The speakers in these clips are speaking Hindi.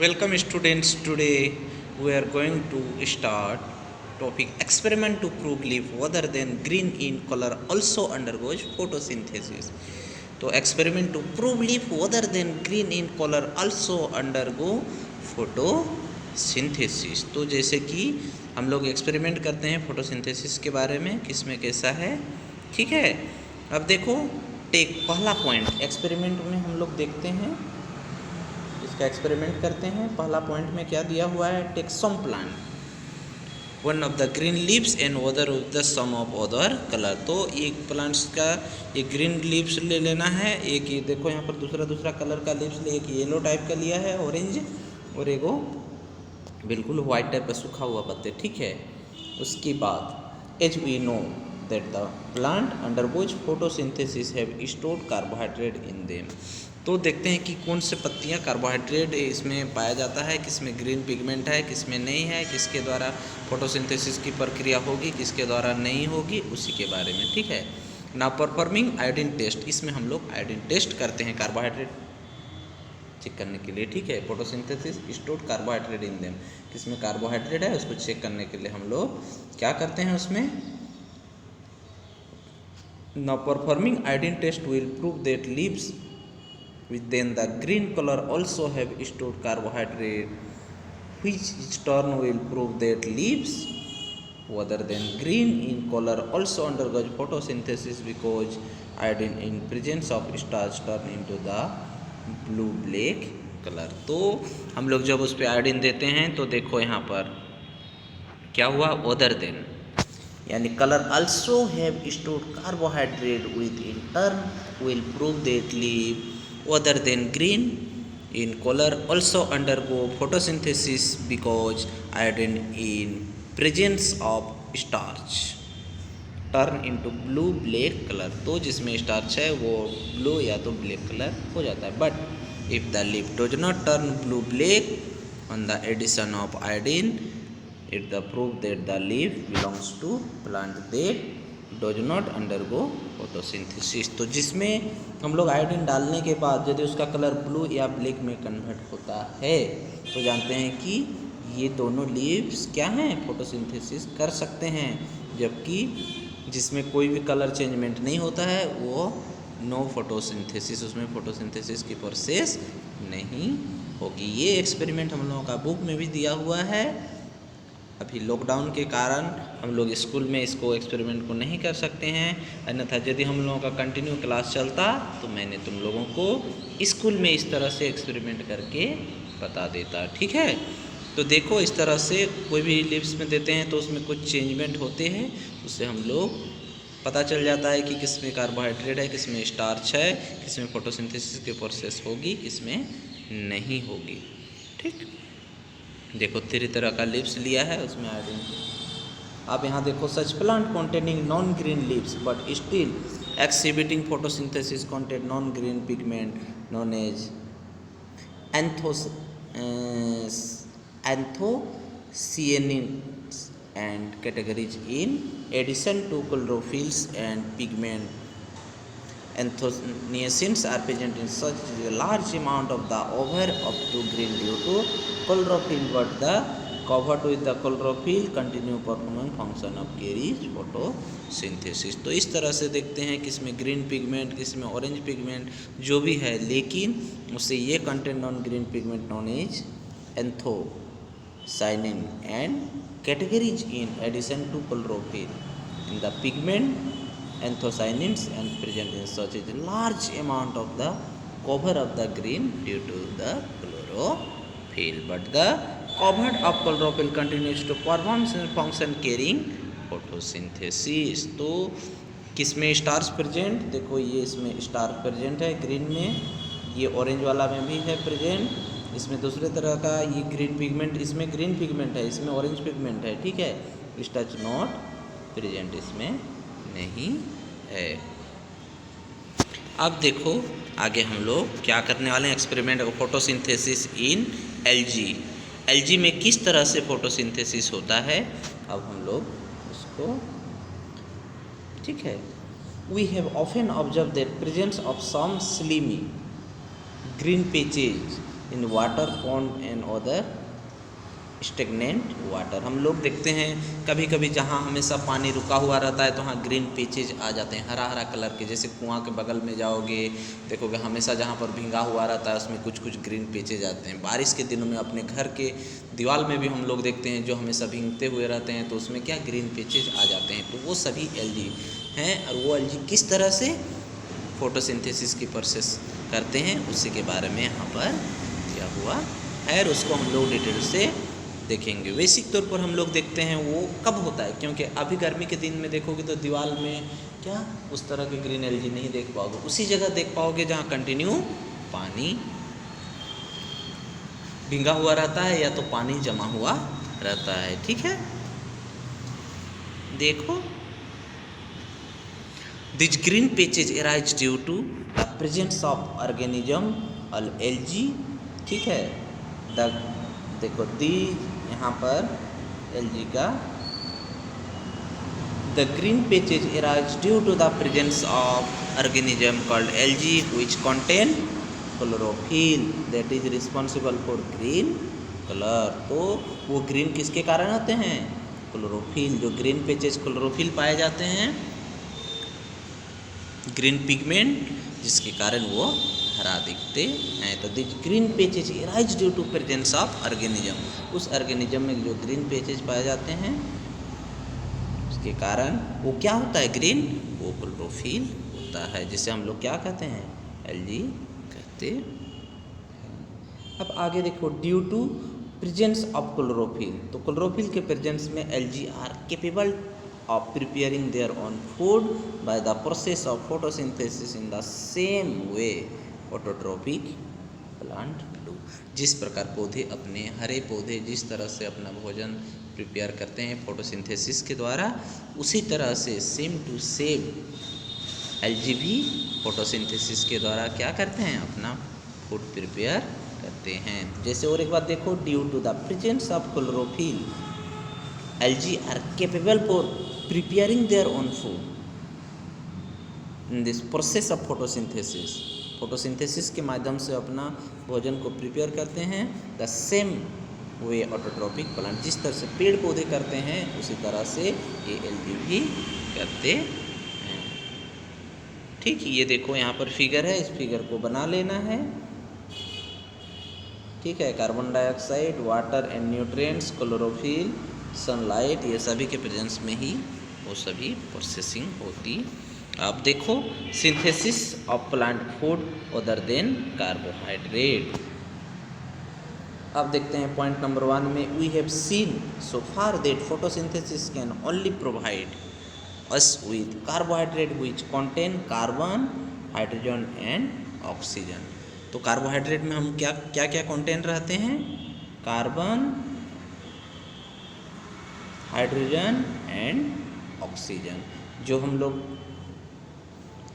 Welcome students. Today we are going to start topic experiment to prove leaf other than green in color also undergoes photosynthesis. तो experiment to prove leaf other than green in color also undergo photosynthesis. तो जैसे कि हम लोग एक्सपेरिमेंट करते हैं फोटोसिंथेसिस के बारे में, किसमें कैसा है, ठीक है। अब देखो टेक पहला पॉइंट एक्सपेरिमेंट में हम लोग देखते हैं, इसका एक्सपेरिमेंट करते हैं। पहला पॉइंट में क्या दिया हुआ है, take some plant one of the green leaves and other of the some of other colour. तो एक प्लांट्स का एक ग्रीन लीव्स ले लेना है, एक ये देखो यहाँ पर दूसरा कलर का लीव्स ले, एक येलो टाइप का लिया है ऑरेंज, और एगो बिल्कुल वाइट टाइप का सूखा हुआ पत्ते, ठीक है। उसके बाद as we know that the plant undergoes photosynthesis have stored carbohydrate in them. तो देखते हैं कि कौन से पत्तियां कार्बोहाइड्रेट इसमें पाया जाता है, किसमें ग्रीन पिगमेंट है, किसमें नहीं है, किसके द्वारा फोटोसिंथेसिस की प्रक्रिया होगी, किसके द्वारा नहीं होगी, उसी के बारे में, ठीक है ना। परफॉर्मिंग आयोडीन टेस्ट, इसमें हम लोग आयोडीन टेस्ट करते हैं कार्बोहाइड्रेट चेक करने के लिए, ठीक है। Photosynthesis stored carbohydrate in them, किसमें कार्बोहाइड्रेट है उसको चेक करने के लिए हम लोग क्या करते हैं उसमें। Now performing iodine test will prove that leaves within the green color also have stored carbohydrate, which in turn will prove that leaves other than green in color also undergoes photosynthesis because iodine in presence of starch turn into the blue black colour. तो हम लोग जब उस पर आयोडीन देते हैं तो देखो यहाँ पर क्या हुआ, other than यानी colour also have stored carbohydrate with in turn will prove that leaf other than green in color also undergo photosynthesis because iodine in presence of starch turn into blue black color। तो जिसमें स्टार्च है वो ब्लू या तो ब्लैक कलर हो जाता है। But if the leaf does not turn blue black on the addition of iodine, it the proof that the leaf belongs to plant that does not undergo photosynthesis। तो जिसमें हम लोग आयोडीन डालने के बाद यदि उसका कलर ब्लू या ब्लैक में कन्वर्ट होता है तो जानते हैं कि ये दोनों लीव्स क्या हैं, फोटोसिंथेसिस कर सकते हैं। जबकि जिसमें कोई भी कलर चेंजमेंट नहीं होता है वो नो फोटोसिंथेसिस, उसमें फोटोसिंथेसिस की प्रोसेस नहीं होगी। ये एक्सपेरिमेंट हम लोगों का बुक में भी दिया हुआ है। अभी लॉकडाउन के कारण हम लोग स्कूल में इसको एक्सपेरिमेंट को नहीं कर सकते हैं, अन्यथा यदि हम लोगों का कंटिन्यू क्लास चलता तो मैंने तुम लोगों को स्कूल में इस तरह से एक्सपेरिमेंट करके बता देता, ठीक है। तो देखो इस तरह से कोई भी लिप्स में देते हैं तो उसमें कुछ चेंजमेंट होते हैं, उससे हम लोग पता चल जाता है कि किसमें कार्बोहाइड्रेट है, किसमें स्टार्च है, किसमें फोटोसिंथेसिस की प्रोसेस होगी, किसमें नहीं होगी, ठीक। देखो तरह का लिप्स लिया है, उसमें आयोडीन। अब यहाँ देखो such plant containing non green leaves but still exhibiting photosynthesis contain non green pigment known as anthocyanins and categories in addition to chlorophylls and pigment. Anthocyanins are present in such a large amount of the over up to green due to chlorophyll, but the covered with the chlorophyll continue performing function of carries photosynthesis। तो इस तरह से देखते हैं कि इसमें ग्रीन पिगमेंट, किसमें ऑरेंज पिगमेंट, जो भी है, लेकिन उससे ये content non green pigment non as anthocyanin and categories in addition to chlorophyll in the pigment anthocyanins and present in such a large amount of the cover of the green due to the chlorophyll, but the cover of chlorophyll continues to perform function carrying photosynthesis। तो किसमें स्टार्च प्रेजेंट, देखो ये इसमें स्टार्च प्रेजेंट है ग्रीन में, ये ऑरेंज वाला में भी है प्रेजेंट, इसमें दूसरे तरह का ये ग्रीन पिगमेंट, इसमें ग्रीन पिगमेंट है, इसमें ऑरेंज पिगमेंट है, ठीक है। स्टार्च नॉट प्रेजेंट इसमें नहीं है। अब देखो आगे हम लोग क्या करने वाले हैं, experiment photosynthesis in LG. LG में किस तरह से फोटोसिंथेसिस होता है, अब हम लोग उसको, ठीक है। We have often observe that presence of some slimy green patches in water pond and other stagnant water. हम लोग देखते हैं कभी कभी जहाँ हमेशा पानी रुका हुआ रहता है तो वहाँ ग्रीन पेचेज आ जाते हैं हरा हरा कलर के, जैसे कुआं के बगल में जाओगे देखोगे हमेशा जहाँ पर भींगा हुआ रहता है उसमें कुछ कुछ ग्रीन पेचेज आते हैं। बारिश के दिनों में अपने घर के दीवार में भी हम लोग देखते हैं जो हमेशा भींगते हुए रहते हैं तो उसमें क्या ग्रीन पेचेज आ जाते हैं, तो वो सभी एल्गी हैं। और वो एल्गी किस तरह से फोटोसिंथेसिस की प्रोसेस करते हैं उसी के बारे में यहाँ पर क्या हुआ है, उसको हम लोग डिटेल से देखेंगे। बेसिक तौर पर हम लोग देखते हैं वो कब होता है, क्योंकि अभी गर्मी के दिन में देखोगे तो दीवार में क्या उस तरह के ग्रीन एल्गी नहीं देख पाओगे, उसी जगह देख पाओगे जहाँ कंटिन्यू पानी भींगा हुआ रहता है या तो पानी जमा हुआ रहता है। ठीक है, देखो this green patches arise due to the presence of organism और एल्गी। ठीक है, द देखो दी यहाँ पर एल्गी का the green patches arise due to the presence of organism called algae which contain chlorophyll that is responsible for green colour. तो वो ग्रीन किसके कारण आते हैं, क्लोरोफिल। जो ग्रीन पेचेज क्लोरोफिल पाए जाते हैं, ग्रीन पिगमेंट जिसके कारण वो हरा दिखते हैं। तो this green patches arise due to presence of organism, उस ऑर्गेनिज्म में जो ग्रीन पेचेज पाए जाते हैं उसके कारण वो क्या होता है, ग्रीन, वो क्लोरोफिल होता है, जिसे हम लोग क्या कहते हैं, एल्गी कहते हैं। अब आगे देखो, due to presence of chlorophyll, तो क्लोरोफिल के प्रेजेंस में algae are capable of preparing their own food by the process of photosynthesis in the same way autotrophic plant do। जिस प्रकार पौधे अपने हरे पौधे जिस तरह से अपना भोजन प्रिपेयर करते हैं फोटोसिंथेसिस के द्वारा, उसी तरह से सेम टू सेम एल्गी भी फोटोसिंथेसिस के द्वारा क्या करते हैं, अपना फूड प्रिपेयर करते हैं। जैसे और एक बात देखो, due to the presence of chlorophyll algae are capable for preparing their own food in this process of photosynthesis। Photosynthesis के माध्यम से अपना भोजन को प्रिपेयर करते हैं। The same way autotrophic plant, जिस तरह से पेड़ पौधे करते हैं उसी तरह से ये एल्गी भी करते हैं। ठीक, ये देखो यहाँ पर फिगर है, इस फिगर को बना लेना है। ठीक है, carbon dioxide, water and nutrients, chlorophyll, sunlight, ये सभी के प्रेजेंस में ही वो सभी प्रोसेसिंग होती। अब देखो, synthesis of plant food other than carbohydrate. अब देखते हैं पॉइंट नंबर 1 में, we have seen so far that photosynthesis can only provide us with carbohydrate which contain carbon, hydrogen and oxygen. तो कार्बोहाइड्रेट में हम क्या क्या क्या कंटेन रहते हैं, कार्बन, हाइड्रोजन एंड ऑक्सीजन। जो हम लोग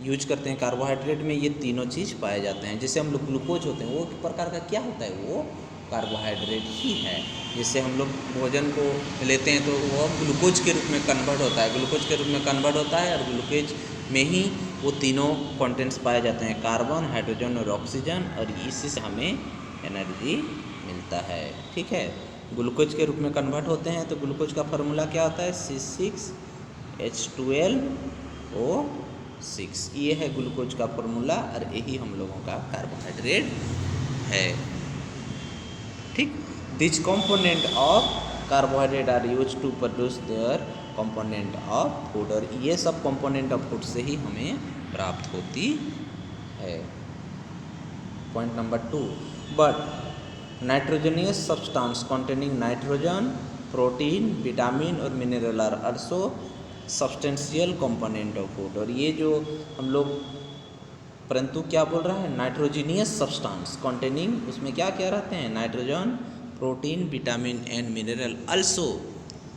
यूज करते हैं कार्बोहाइड्रेट में ये तीनों चीज़ पाए जाते हैं। जैसे हम लोग ग्लूकोज होते हैं वो एक प्रकार का क्या होता है, वो कार्बोहाइड्रेट ही है। जैसे हम लोग भोजन को लेते हैं तो वो ग्लूकोज के रूप में कन्वर्ट होता है, ग्लूकोज के रूप में कन्वर्ट होता है और ग्लूकोज में ही वो तीनों कंटेंट्स पाए जाते हैं, कार्बन, हाइड्रोजन और ऑक्सीजन, और इसी से हमें एनर्जी मिलता है। ठीक है, ग्लूकोज के रूप में कन्वर्ट होते हैं तो ग्लूकोज का फार्मूला क्या होता है, C6H12O6, ये है ग्लूकोज का फार्मूला और यही हम लोगों का कार्बोहाइड्रेट है। ठीक, this component of carbohydrate are use to produce their component of food, और ये सब कंपोनेंट ऑफ फूड से ही हमें प्राप्त होती है। Point number 2, but nitrogenous substance containing nitrogen, protein, vitamin और mineral are also substantial component of food. और ये जो हम लोग, परंतु क्या बोल रहा है, नाइट्रोजनियस सब्सटेंस containing, उसमें क्या क्या रहते हैं, nitrogen, protein, vitamin and mineral also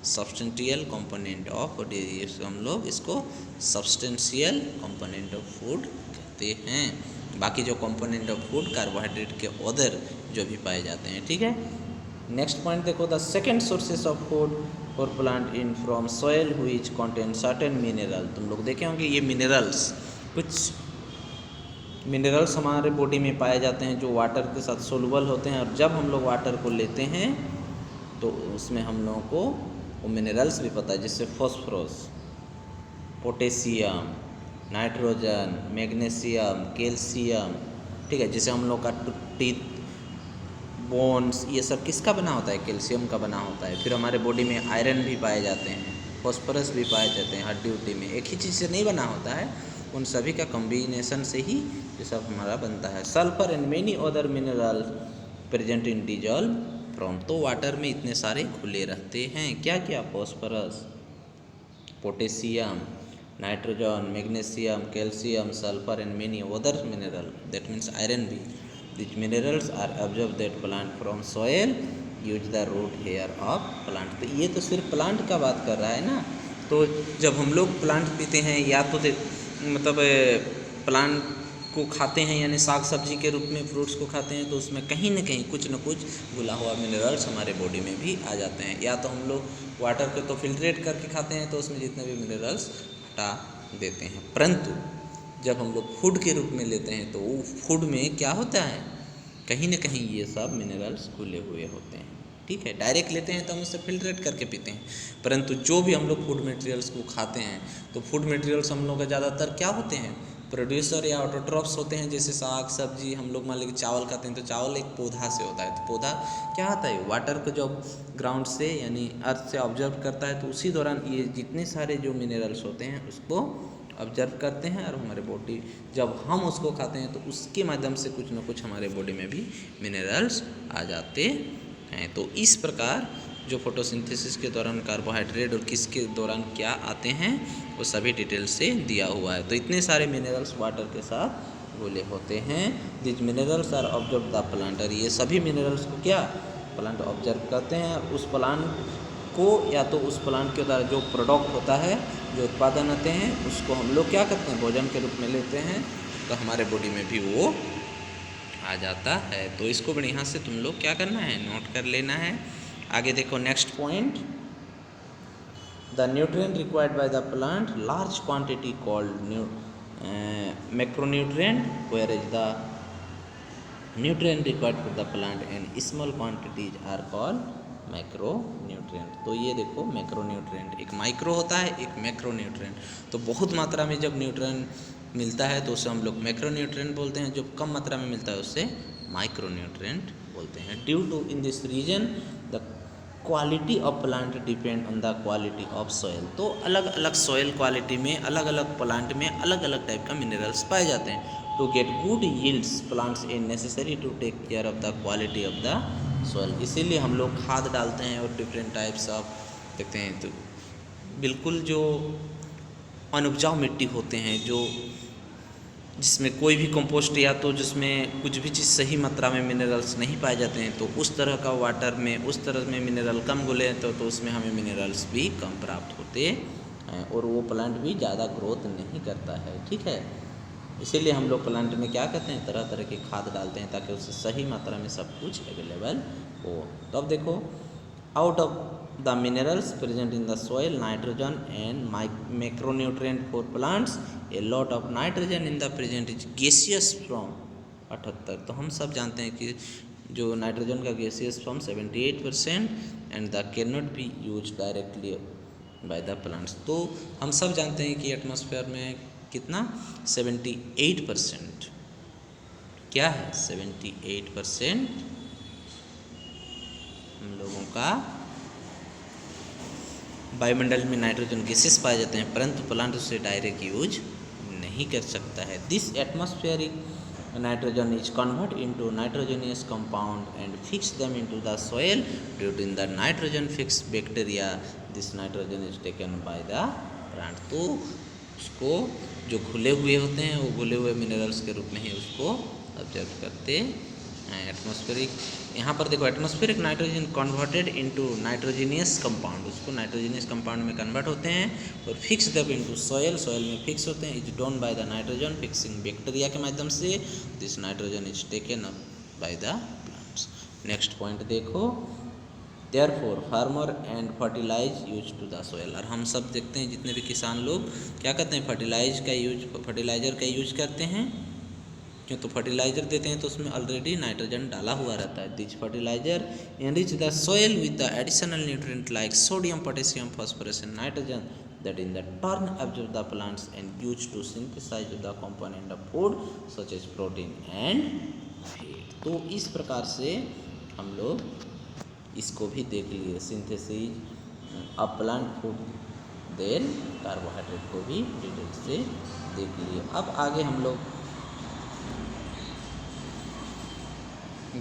substantial component of food. हम लोग इसको सब्सटेंशियल कंपोनेंट ऑफ फूड कहते हैं। बाकी जो कंपोनेंट ऑफ फूड कार्बोहाइड्रेट के अदर जो भी पाए जाते हैं। ठीक है, नेक्स्ट पॉइंट देखो, the second sources of food for plant in from soil which contain certain mineral. तुम लोग देखे होंगे ये मिनरल्स कुछ मिनरल्स हमारे बॉडी में पाए जाते हैं जो वाटर के साथ सोलुबल होते हैं, और जब हम लोग वाटर को लेते हैं तो उसमें हम लोगों को वो मिनरल्स भी पता है, जैसे phosphorus, potassium, nitrogen, magnesium, calcium, ठीक है। जैसे हम लोग का टीथ, बोन्स, ये सब किसका बना होता है? कैल्शियम का बना होता है। फिर हमारे बॉडी में आयरन भी पाए जाते हैं, फॉस्फोरस भी पाए जाते हैं हड्डी उड्डी में। एक ही चीज़ से नहीं बना होता है, उन सभी का कॉम्बिनेशन से ही ये सब हमारा बनता है। Sulphur and many other mineral present in dissolve from, तो वाटर में इतने सारे खुले रहते हैं। क्या क्या? Phosphorus, potassium, nitrogen, magnesium, calcium, sulphur and many other mineral, that means iron भी। These minerals are absorbed that plant from soil, use the root hair of plant। तो ये तो सिर्फ प्लांट का बात कर रहा है ना। तो जब हम लोग प्लांट पीते हैं या तो मतलब प्लांट को खाते हैं, यानी साग सब्जी के रूप में फ्रूट्स को खाते हैं, तो उसमें कहीं ना कहीं कुछ न कुछ घुला हुआ मिनरल्स हमारे बॉडी में भी आ जाते हैं। या तो हम लोग वाटर को तो फिल्ट्रेट करके खाते हैं, तो उसमें जितने भी मिनरल्स हटा देते हैं। परंतु जब हम लोग फूड के रूप में लेते हैं तो वो फूड में क्या होता है? कहीं ना कहीं ये सब मिनरल्स घुले हुए होते हैं, ठीक है। डायरेक्ट लेते हैं तो हम उससे फिल्ट्रेट करके पीते हैं, परंतु जो भी हम लोग फूड मटेरियल्स को खाते हैं, तो फूड मटेरियल्स हम लोग का ज़्यादातर क्या होते हैं? प्रोड्यूसर या ऑटोट्रॉफ्स होते हैं। जैसे साग सब्जी, हम लोग मान लीजिए चावल खाते हैं, तो चावल एक पौधा से होता है। तो पौधा क्या होता है? वाटर को जब ग्राउंड से यानी अर्थ से ऑब्जर्व करता है, तो उसी दौरान ये जितने सारे जो मिनरल्स होते हैं उसको ऑब्जर्व करते हैं, और हमारे बॉडी जब हम उसको खाते हैं तो उसके माध्यम से कुछ ना कुछ हमारे बॉडी में भी मिनरल्स आ जाते हैं। तो इस प्रकार जो फोटोसिंथेसिस के दौरान कार्बोहाइड्रेट और किसके दौरान क्या आते हैं वो सभी डिटेल से दिया हुआ है। तो इतने सारे मिनरल्स वाटर के साथ घुले होते हैं। This minerals are observe the plant, और ये सभी मिनरल्स को क्या प्लांट ऑब्जर्व करते हैं। उस प्लांट को या तो उस प्लांट के द्वारा जो प्रोडक्ट होता है, जो उत्पादन होते हैं, उसको हम लोग क्या करते हैं? भोजन के रूप में लेते हैं, तो हमारे बॉडी में भी वो आ जाता है। तो इसको बढ़िया से तुम लोग क्या करना है? नोट कर लेना है। आगे देखो next point, the nutrient required by the plant large quantity called macronutrient, where is the nutrient required for the plant and small quantities are called macronutrient. तो ये देखो मैक्रोन्यूट्रिएंट, एक माइक्रो होता है, एक मैक्रोन्यूट्रिएंट। तो बहुत मात्रा में जब न्यूट्रिएंट मिलता है तो उसे हम लोग मैक्रोन्यूट्रिएंट बोलते हैं, जब कम मात्रा में मिलता है उससे माइक्रोन्यूट्रिएंट बोलते हैं। Due to in this reason the quality of plant depend on the quality of soil. तो अलग अलग सॉइल क्वालिटी में, अलग अलग प्लांट में अलग अलग टाइप का मिनरल्स पाए जाते हैं। To get good yields plants is necessary to take care of the quality of the soil. इसीलिए हम लोग खाद डालते हैं और डिफरेंट टाइप्स ऑफ देखते हैं। तो बिल्कुल जो अनउपजाऊ मिट्टी होते हैं, जो जिसमें कोई भी कंपोस्ट या तो जिसमें कुछ भी चीज़ सही मात्रा में मिनरल्स नहीं पाए जाते हैं, तो उस तरह का वाटर में उस तरह में मिनरल कम घुले तो उसमें हमें मिनरल्स भी कम प्राप्त होते हैं और वो प्लांट भी ज़्यादा ग्रोथ नहीं करता है, ठीक है। इसीलिए हम लोग प्लांट में क्या करते हैं? तरह तरह की खाद डालते हैं ताकि उससे सही मात्रा में सब कुछ अवेलेबल हो। तो अब देखो, out of the minerals present in the soil, nitrogen and macronutrient for plants, a lot of nitrogen in the present is gaseous form 78। तो हम सब जानते हैं कि जो नाइट्रोजन का gaseous form 78% and the can not be use directly by the plants. तो हम सब जानते हैं कि एटमॉस्फेयर में कितना 78% क्या है? 78% हम लोगों का वायुमंडल में नाइट्रोजन गैसेस पाए जाते हैं, परंतु प्लांट उसे डायरेक्ट यूज नहीं कर सकता है। This atmospheric nitrogen is convert into nitrogenous compound and fix them into the soil due to the nitrogen fix bacteria. This nitrogen is taken by the plant. तो उसको जो घुले हुए होते हैं वो घुले हुए मिनरल्स के रूप में ही उसको ऑब्जर्व करते हैं। एटमॉस्फेरिक, यहाँ पर देखो, atmospheric nitrogen converted into nitrogenous compound, उसको नाइट्रोजीनियस कंपाउंड में कन्वर्ट होते हैं और fix dub into soil, soil में फिक्स होते हैं। Is done by the nitrogen fixing bacteria के माध्यम से। This nitrogen is taken up by the plants. Next point देखो, therefore farmer and fertilize use to the soil. और हम सब देखते हैं जितने भी किसान लोग क्या करते हैं? फर्टिलाइजर का यूज करते हैं क्यों, तो फर्टिलाइजर देते हैं तो उसमें ऑलरेडी नाइट्रोजन डाला हुआ रहता है। This fertiliser enrich the soil with the additional nutrient like sodium, potassium, phosphorus and nitrogen that in the turn absorb the plants and used to synthesize the component of food such as protein and fat। तो इस प्रकार से हम लोग इसको भी देख लिए, synthesis of plant food then carbohydrate को भी डिटेल से देख लिए। अब आगे हम लोग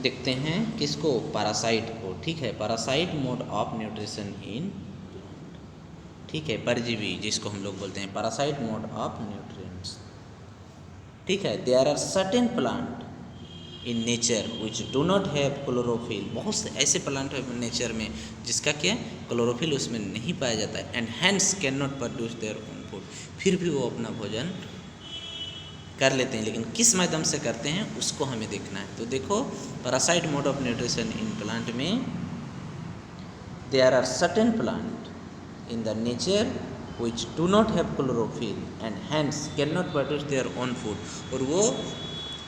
देखते हैं किसको, पैरासाइट को। ठीक है, पैरासाइट मोड ऑफ न्यूट्रिशन इन, ठीक है, परजीवी जिसको हम लोग बोलते हैं पैरासाइट मोड ऑफ न्यूट्रिएंट्स। ठीक है, there are certain plant in nature which do not have chlorophyll. बहुत से ऐसे प्लांट है नेचर में जिसका क्या क्लोरोफिल उसमें नहीं पाया जाता है, and hence can not produce their own food. फिर भी वो अपना भोजन कर लेते हैं, लेकिन किस माध्यम से करते हैं उसको हमें देखना है। तो देखो, parasite mode of nutrition in plant में there are certain plant in the nature which do not have chlorophyll and hence cannot produce their own food। और वो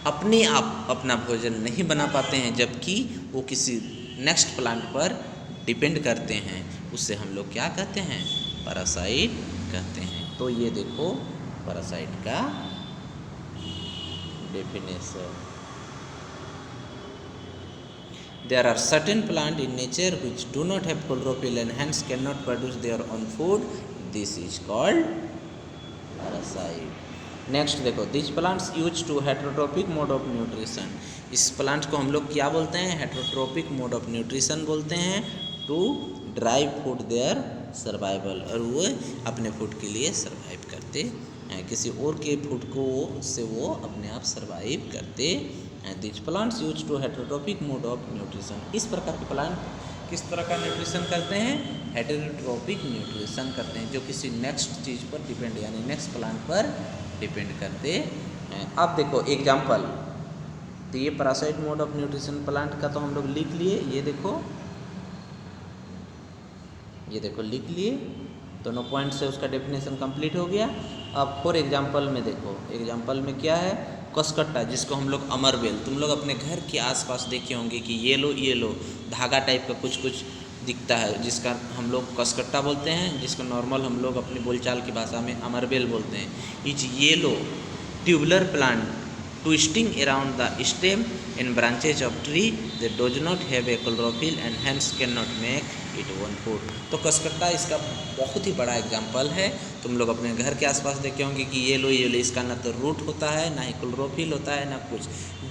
अपने आप अपना भोजन नहीं बना पाते हैं, जबकि वो किसी नेक्स्ट प्लांट पर डिपेंड करते हैं। उससे हम लोग क्या कहते हैं, पैरासाइट कहते हैं। तो ये देखो पैरासाइट का definition. There are certain plants in nature which do not have chlorophyll and hence cannot produce their own food. This is called parasite. Next देखो, this plants use to heterotrophic mode of nutrition. इस प्लांट को हम लोग क्या बोलते हैं, हेट्रोट्रोपिक मोड ऑफ न्यूट्रिशन बोलते हैं। To derive food their survival, और वो अपने फूड के लिए सर्वाइव करते हैं, किसी और के फूड को से वो अपने आप सर्वाइव करते हैं। This plants use to heterotrophic mode of nutrition. इस प्रकार के प्लांट किस तरह का न्यूट्रिशन करते हैं, हेटेरोट्रोपिक न्यूट्रिशन करते हैं, जो किसी नेक्स्ट चीज़ पर डिपेंड, यानी नेक्स्ट प्लांट पर डिपेंड करते हैं। अब देखो एग्जाम्पल, तो ये parasite mode of nutrition plant का तो हम लोग लिख लिए। ये देखो लिख लिए, दोनों पॉइंट से उसका डेफिनेशन कंप्लीट हो गया। अब फॉर एग्जाम्पल में देखो, एग्जाम्पल में क्या है, कसकट्टा जिसको हम लोग अमरबेल, तुम लोग अपने घर के आसपास देखे होंगे कि येलो धागा टाइप का कुछ दिखता है, जिसका हम लोग कसकट्टा बोलते हैं, जिसको नॉर्मल हम लोग अपनी बोलचाल की भाषा में अमरबेल बोलते हैं। Is yellow tubular plant twisting around the stem and branches of tree that does not have A chlorophyll and hence can not make it own food. तो कसकट्टा इसका बहुत ही बड़ा एग्जाम्पल है। तुम लोग अपने घर के आसपास देखे होंगे कि येलो इसका ना तो रूट होता है, ना ही क्लोरोफिल होता है, ना कुछ।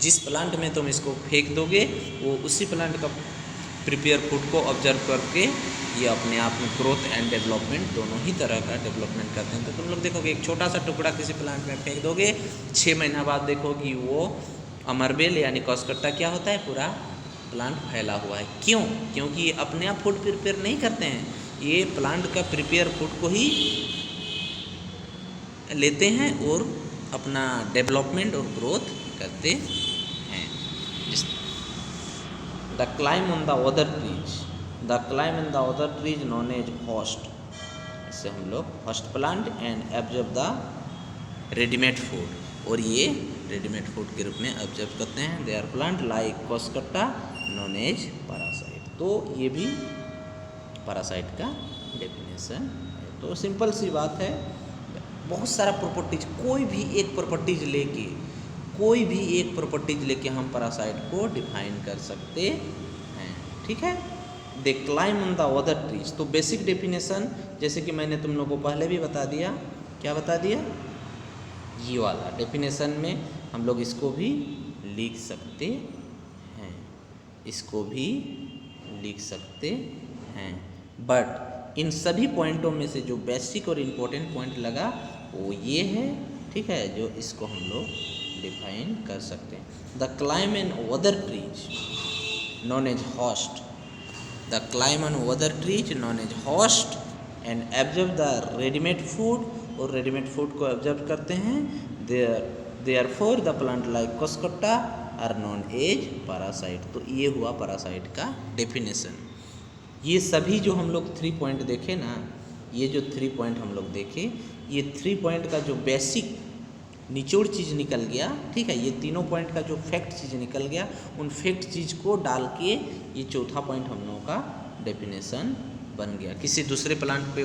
जिस प्लांट में तुम इसको फेंक दोगे वो उसी प्लांट का प्रिपेयर फूड को ऑब्जर्व करके ये अपने आप में ग्रोथ एंड डेवलपमेंट दोनों ही तरह का डेवलपमेंट करते हैं। तो तुम लोग देखोगे एक छोटा सा टुकड़ा किसी प्लांट में फेंक दोगे, 6 महीना बाद देखो कि वो अमरबेल यानी कसकट्टा क्या होता है, पूरा प्लांट फैला हुआ है। क्यों? क्योंकि ये अपने आप फूड प्रिपेयर नहीं करते हैं, ये प्लांट का प्रिपेयर फूड को ही लेते हैं और अपना डेवलपमेंट और ग्रोथ करते हैं। The climb on the other trees, the climb in the other trees known as host, इससे हम लोग host plant and absorb the readymade food, और ये रेडीमेड फूड के रूप में ऑब्जर्व करते हैं। They are plant like cuscuta known as parasite. तो ये भी पैरासाइट का डेफिनेशन है। तो सिंपल सी बात है, बहुत सारा प्रॉपर्टीज, कोई भी एक प्रॉपर्टीज लेके हम पैरासाइट को डिफाइन कर सकते हैं। ठीक है, they climb on the other trees. तो बेसिक डेफिनेशन जैसे कि मैंने तुम लोगों को पहले भी बता दिया, क्या बता दिया, ये वाला डेफिनेशन में हम लोग इसको भी लिख सकते हैं, इसको भी लिख सकते हैं। बट इन सभी पॉइंटों में से जो बेसिक और इम्पोर्टेंट पॉइंट लगा वो ये है, ठीक है, जो इसको हम लोग डिफाइन कर सकते हैं। The climb and other trees known as host, the climb and other trees known as host and absorb the readymade food, और रेडीमेड फूड को ऑब्जर्व करते हैं। Therefore the plant like cuscuta are known as parasite. तो ये हुआ पैरासाइट का डेफिनेशन। ये सभी जो हम लोग 3 पॉइंट देखे ना, ये जो 3 पॉइंट हम लोग देखे, ये 3 पॉइंट का जो बेसिक निचोड़ चीज़ निकल गया, ठीक है। ये तीनों पॉइंट का जो फैक्ट चीज़ निकल गया, उन फैक्ट चीज़ को डाल के ये चौथा पॉइंट हम लोगों का डेफिनेशन बन गया। किसी दूसरे प्लांट पे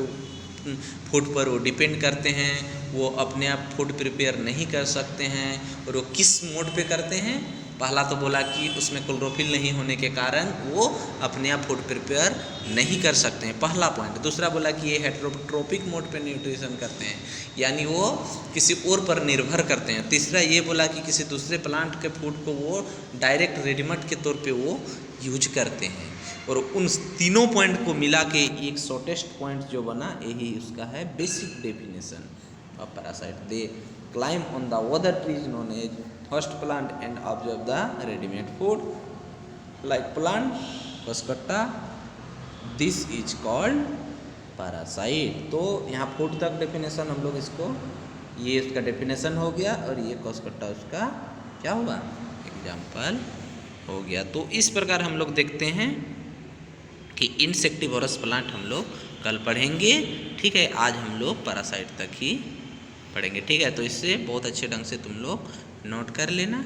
फूड पर वो डिपेंड करते हैं, वो अपने आप फूड प्रिपेयर नहीं कर सकते हैं, और वो किस मोड पे करते हैं। पहला तो बोला कि उसमें क्लोरोफिल नहीं होने के कारण वो अपने आप फूड प्रिपेयर नहीं कर सकते हैं, पहला पॉइंट। दूसरा बोला कि ये हेटेरोट्रोपिक मोड पे न्यूट्रिशन करते हैं, यानी वो किसी और पर निर्भर करते हैं। तीसरा ये बोला कि किसी दूसरे प्लांट के फूड को वो डायरेक्ट रेडीमेड के तौर पे वो यूज करते हैं। और उन तीनों पॉइंट को मिला के एक शॉर्टेस्ट पॉइंट जो बना, यही उसका है basic definition of parasite. They climb on the other trees known as host plant and observe the ready-made food like plant Coscotta. This is called parasite. तो यहाँ फूड तक डेफिनेशन हम लोग इसको, ये उसका डेफिनेशन हो गया, और ये Coscotta उसका क्या हुआ, एग्जाम्पल हो गया। तो इस प्रकार हम लोग देखते हैं कि इंसेक्टिवोरस प्लांट हम लोग कल पढ़ेंगे, ठीक है। आज हम लोग पैरासाइट तक ही पढ़ेंगे, ठीक है। तो इससे बहुत अच्छे ढंग से तुम लोग नोट कर लेना।